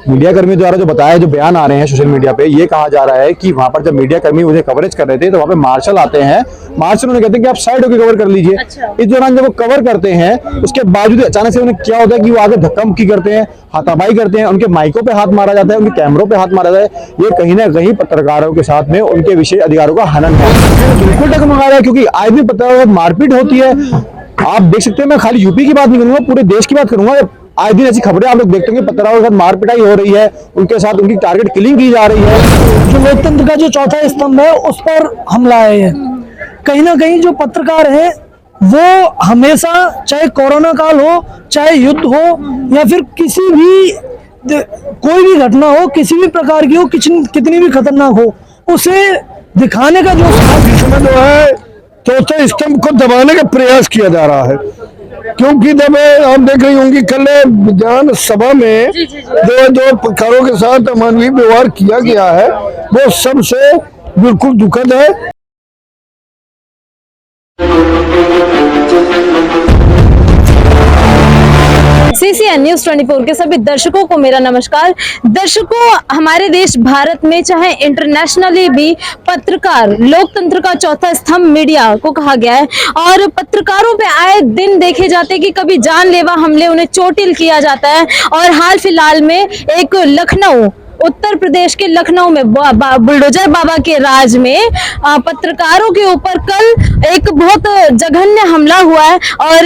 Media कर्मी द्वारा जो बताया, जो बयान आ रहे हैं सोशल मीडिया पे, ये कहा जा रहा है कि वहां पर जब मीडिया कर्मी उन्हें कवरेज कर रहे थे तो वहां पे मार्शल आते हैं, मार्शल उन्हें कहते हैं कि आप साइड होकर कवर कर लीजिए। अच्छा। इस दौरान जब वो कवर करते हैं उसके बावजूद अचानक से उन्हें क्या होता है कि वो आगे धक्का मुक्की करते हैं, हाथापाई करते हैं, उनके माइकों पे हाथ मारा जाता है, उनके कैमरों पे हाथ मारा जाता है। ये कहीं ना कहीं पत्रकारों के साथ में उनके विशेष अधिकारों का हनन है, बिल्कुल डगमगा रहा है, क्योंकि आज भी पत्रकारों मारपीट होती है। आप देख सकते हैं, मैं खाली यूपी की बात नहीं करूंगा, पूरे देश की बात करूंगा। आज दिन ऐसी खबरें आप लोग देखते होंगे, पत्रकारों के साथ मारपिटाई हो रही है, उनके साथ उनकी टारगेट किलिंग की जा रही है। जो लोकतंत्र का जो चौथा स्तंभ है उस पर हमला है ये। कहीं ना कहीं जो पत्रकार है वो हमेशा, चाहे कोरोना काल हो, चाहे युद्ध हो, या फिर किसी भी कोई भी घटना हो, किसी भी प्रकार की हो, कितनी भी खतरनाक हो, उसे दिखाने का जो इसमें जो है चौथे स्तंभ को दबाने का प्रयास किया जा रहा है। क्योंकि जब आप देख रही होंगी कल विधान सभा में जो पत्रकारों के साथ अमानवीय व्यवहार किया गया है वो सबसे बिल्कुल दुखद है। CCN न्यूज़ 24 के सभी दर्शकों को मेरा नमस्कार। दर्शकों, हमारे देश भारत में चाहे इंटरनेशनली भी पत्रकार लोकतंत्र का चौथा स्तंभ मीडिया को कहा गया है, और पत्रकारों पे आए दिन देखे जाते हैं कि कभी जानलेवा हमले, उन्हें चोटिल किया जाता है। और हाल फिलहाल में एक लखनऊ, उत्तर प्रदेश के लखनऊ में बुलडोजर बाबा के राज में पत्रकारों के ऊपर कल एक बहुत जघन्य हमला हुआ है। और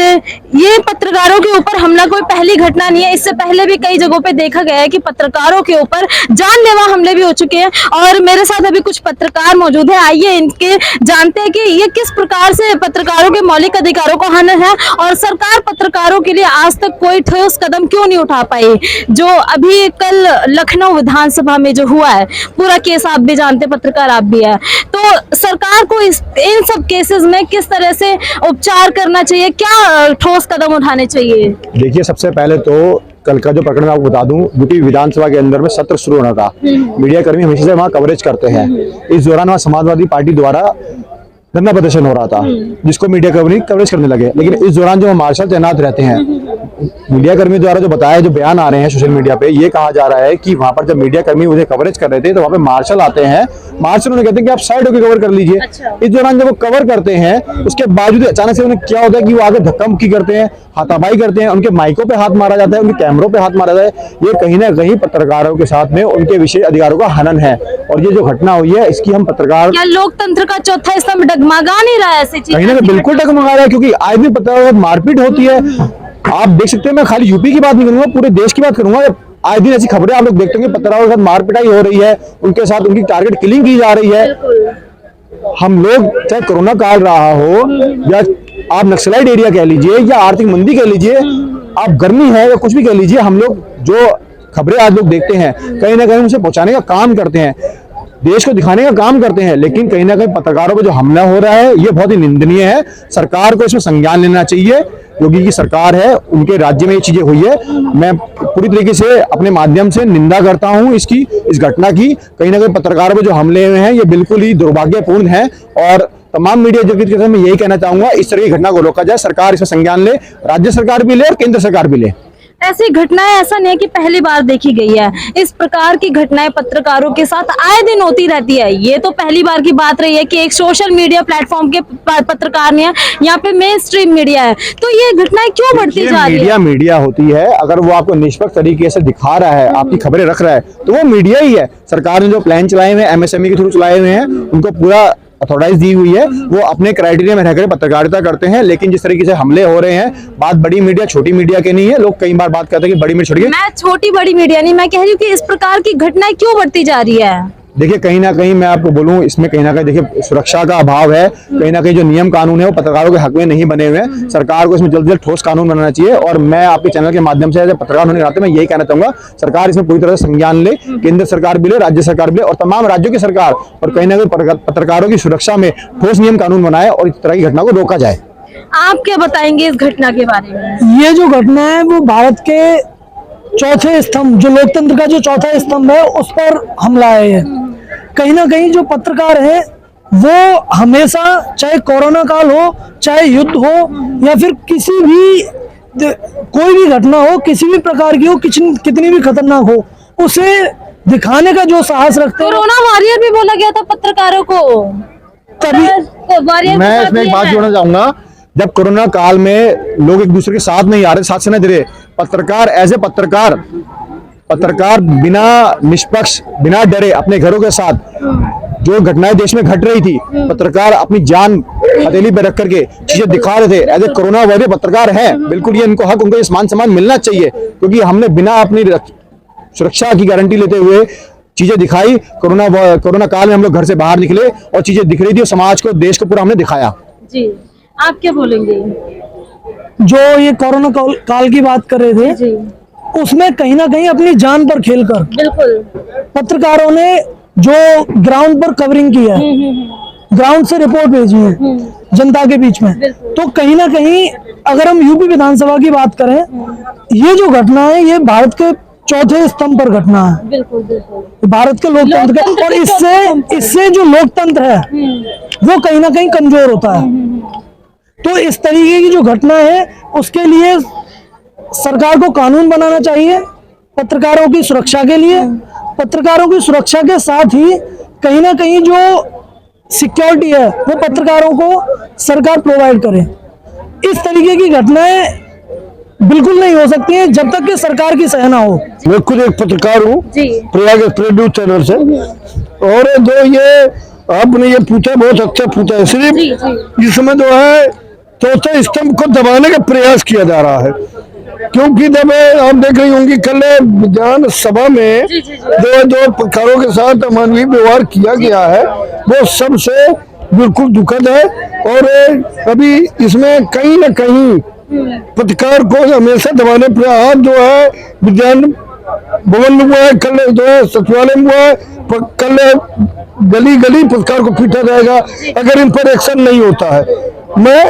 ये पत्रकारों के ऊपर हमला कोई पहली घटना नहीं है, इससे पहले भी कई जगहों पे देखा गया है कि पत्रकारों के ऊपर जानलेवा हमले भी हो चुके हैं। और मेरे साथ अभी कुछ पत्रकार मौजूद है, आइए इनके जानते हैं कि ये किस प्रकार से पत्रकारों के मौलिक अधिकारों को हनन है, और सरकार पत्रकारों के लिए आज तक कोई ठोस कदम क्यों नहीं उठा पाई। जो अभी कल लखनऊ विधानसभा में जो हुआ है, पूरा केस आप भी जानते, पत्रकार आप भी है, तो सरकार को इन सब केसेस में किस तरह से उपचार करना चाहिए, क्या ठोस कदम उठाने चाहिए? देखिए, सबसे पहले तो कल का जो प्रकरण मैं आपको बता दूं, यूपी विधानसभा के अंदर में सत्र शुरू होना था। मीडिया कर्मी हमेशा से वहां कवरेज करते हैं। इस दौरान वहां समाजवादी पार्टी द्वारा धरना प्रदर्शन हो रहा था, जिसको मीडिया कर्मी कवरेज करने लगे। लेकिन इस दौरान जो मार्शल तैनात रहते हैं, मीडिया कर्मी द्वारा जो बताया, जो बयान आ रहे हैं सोशल मीडिया पे, ये कहा जा रहा है कि वहां पर जब मीडिया कर्मी उन्हें कवरेज कर रहे थे तो वहां पे मार्शल आते हैं, मार्शल उन्हें कहते हैं कि आप साइड होकर कवर कर लीजिए। अच्छा। इस दौरान जब वो कवर करते हैं उसके बावजूद अचानक से उन्हें क्या होता है कि वो आगे धक्का मुक्की करते हैं, हाथापाई करते हैं, उनके माइकों पे हाथ मारा जाता है, उनके कैमरों पे हाथ मारा जाता है। ये कहीं ना कहीं पत्रकारों के साथ में उनके विशेष अधिकारों का हनन है, और ये जो घटना हुई है इसकी हम पत्रकार, क्या लोकतंत्र का चौथा स्तंभ डगमगा नहीं रहा है? ऐसी चीज कहीं ना कहीं बिल्कुल डगमगा रहा है, क्योंकि आज भी पत्रकारों के साथ मारपीट होती है। आप देख सकते हैं, मैं खाली यूपी की बात नहीं करूंगा, पूरे देश की बात करूंगा। आज दिन ऐसी खबरें आप लोग देखते होंगे, पत्रकारों के साथ मारपिटाई हो रही है, उनके साथ उनकी टारगेट किलिंग की जा रही है। हम लोग, चाहे कोरोना काल रहा हो, या आप नक्सलाइट एरिया कह लीजिए, या आर्थिक मंदी कह लीजिए, आप गर्मी है या कुछ भी कह लीजिए, हम लोग जो खबरें आज लोग देखते हैं कहीं ना कहीं उसे पहुंचाने का काम करते हैं, देश को दिखाने का काम करते हैं। लेकिन कहीं ना कहीं पत्रकारों पर जो हमला हो रहा है ये बहुत ही निंदनीय है। सरकार को इसमें संज्ञान लेना चाहिए। योगी की सरकार है, उनके राज्य में ये चीजें हुई है। मैं पूरी तरीके से अपने माध्यम से निंदा करता हूं इस घटना की। कहीं ना कहीं पत्रकारों पर जो हमले हुए हैं ये बिल्कुल ही दुर्भाग्यपूर्ण है, और तमाम मीडिया जगत के साथ मैं यही कहना चाहूंगा, इस तरह की घटना को रोका जाए, सरकार इसमें संज्ञान ले, राज्य सरकार भी ले और केंद्र सरकार भी ले। ऐसी घटनाएं ऐसा नहीं है कि पहली बार देखी गई है, इस प्रकार की घटनाएं पत्रकारों के साथ आए दिन होती रहती है। ये तो पहली बार की बात रही है कि एक सोशल मीडिया प्लेटफॉर्म के पत्रकार ने, यहाँ पे मेन स्ट्रीम मीडिया है, तो ये घटनाएं क्यों बढ़ती जा रही है? मीडिया होती है, अगर वो आपको निष्पक्ष तरीके से दिखा रहा है, आपकी खबरें रख रहा है, तो वो मीडिया ही है। सरकार ने जो प्लान चलाए हुए हैं, MSME के थ्रू चलाए हुए हैं, उनको पूरा अथॉराइज दी हुई है, वो अपने क्राइटेरिया में रहकर पत्रकारिता करते हैं। लेकिन जिस तरीके से हमले हो रहे हैं, बात बड़ी मीडिया छोटी मीडिया के नहीं है। लोग कई बार बात करते हैं कि बड़ी मीडिया छोटी, मैं छोटी बड़ी मीडिया नहीं, मैं कह रही हूँ कि इस प्रकार की घटनाएं क्यों बढ़ती जा रही है? देखिए, कहीं ना कहीं मैं आपको बोलूं, इसमें कहीं ना कहीं देखिए सुरक्षा का अभाव है। कहीं ना कहीं जो नियम कानून है वो पत्रकारों के हक में नहीं बने हुए हैं। सरकार को इसमें जल्द से जल्द ठोस कानून बनाना चाहिए, और मैं आपके चैनल के माध्यम से पत्रकार होने के नाते मैं यही कहना चाहूंगा, सरकार इसमें पूरी तरह से संज्ञान ले, केंद्र सरकार भी ले, राज्य सरकार भी ले, और तमाम राज्यों की सरकार, और कहीं ना कहीं पत्रकारों की सुरक्षा में ठोस नियम कानून बनाए और इस तरह की घटना को रोका जाए। आप क्या बताएंगे इस घटना के बारे में? ये जो घटना है वो भारत के चौथे स्तंभ, जो लोकतंत्र का जो चौथा स्तंभ है उस पर हमला है ये। कहीं ना कहीं जो पत्रकार है वो हमेशा, चाहे कोरोना काल हो, चाहे युद्ध हो, या फिर किसी भी कोई भी घटना हो, किसी भी प्रकार की हो, कितनी भी खतरनाक हो, उसे दिखाने का जो साहस रखते हैं, कोरोना वॉरियर भी बोला गया था पत्रकारों को, तभी वॉरियर मैं इसमें एक बात जोड़ना चाहूंगा। जब कोरोना काल में लोग एक दूसरे के साथ नहीं आ रहे, साथ से नहीं दे रहे, पत्रकार एज ए पत्रकार बिना निष्पक्ष, बिना डरे अपने घरों के साथ जो घटनाएं देश में घट रही थी, पत्रकार अपनी जान हथेली पे रख करके चीजें दिखा रहे थे। एज ए कोरोना वॉरियर पत्रकार हैं, बिल्कुल ये इनको हक, उनको मान सम्मान मिलना चाहिए, क्योंकि हमने बिना अपनी सुरक्षा की गारंटी लेते हुए चीजें दिखाई। कोरोना काल में हम लोग घर से बाहर निकले और चीजें दिख रही थी और समाज को, देश को पूरा हमने दिखाया। जी, आप क्या बोलेंगे? जो ये कोरोना काल की बात कर रहे थे, जी उसमें कहीं ना कहीं अपनी जान पर खेलकर बिल्कुल पत्रकारों ने जो ग्राउंड पर कवरिंग की है, ग्राउंड से रिपोर्ट भेजी है जनता के बीच में, तो कहीं ना कहीं अगर हम यूपी विधानसभा की बात करें, ये जो घटना है ये भारत के चौथे स्तंभ पर घटना है, बिल्कुल बिल्कुल भारत के लोकतंत्र का, और इससे जो लोकतंत्र है वो कहीं ना कहीं कमजोर होता है। तो इस तरीके की जो घटना है उसके लिए सरकार को कानून बनाना चाहिए पत्रकारों की सुरक्षा के लिए। पत्रकारों की सुरक्षा के साथ ही कहीं ना कहीं जो सिक्योरिटी है वो पत्रकारों को सरकार प्रोवाइड करे। इस तरीके की घटनाएं बिल्कुल नहीं हो सकती है जब तक कि सरकार की सहायता ना हो। मैं खुद एक पत्रकार हूँ जी प्रयाग एक्सप्रेस न्यूज चैनल से, और जो ये आपने ये पूछा बहुत अच्छा पूछा है। सिर्फ जी जी इसमें जो है चौथे स्तंभ को दबाने का प्रयास किया जा रहा है, क्योंकि जब आप देख रही होंगी कल विधान सभा में जो पत्रकारों के साथ अमानवीय व्यवहार किया गया है वो सबसे बिल्कुल दुखद है। और अभी इसमें कहीं ना कहीं पत्रकार को हमेशा दबाने प्रयास जो है विज्ञान भवन में हुआ है, कल जो है सचिवालय में हुआ है, कल गली गली पत्रकार को पीटा जाएगा अगर इन पर एक्शन नहीं होता है। मैं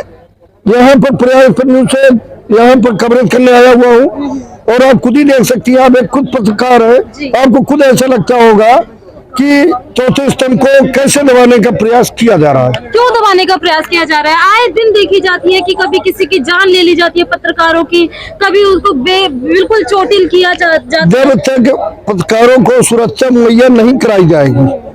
यहाँ पर प्रयाग न्यूज से यहाँ पर कवरेज करने आया हुआ हूँ, और आप खुद ही देख सकती हैं, आप एक खुद पत्रकार है, आपको खुद ऐसा लगता होगा कि चौथे स्तंभ को कैसे दबाने का प्रयास किया जा रहा है। क्यों दबाने का प्रयास किया जा रहा है? आए दिन देखी जाती है कि कभी किसी की जान ले ली जाती है पत्रकारों की, कभी उसको बिल्कुल चोटिल किया जाता है। जब तक पत्रकारों को सुरक्षा मुहैया नहीं कराई जाएगी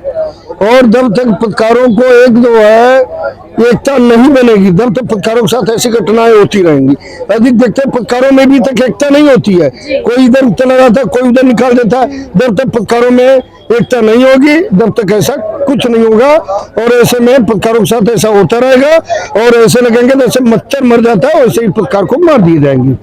और जब तक पत्रकारों को एक जो है एकता नहीं बनेगी, जब तक पत्रकारों के साथ ऐसी घटनाएं होती रहेंगी। अधिक देखते हैं पत्रकारों में भी तक एकता नहीं होती है, कोई इधर चला जाता है, कोई उधर निकाल देता है। जब तक पत्रकारों में एकता नहीं होगी जब तक ऐसा कुछ नहीं होगा, और ऐसे में पत्रकारों के साथ ऐसा होता रहेगा, और ऐसे लगेंगे जैसे मच्छर मर जाता है वैसे ही पत्रकार को मार दिए जाएंगे।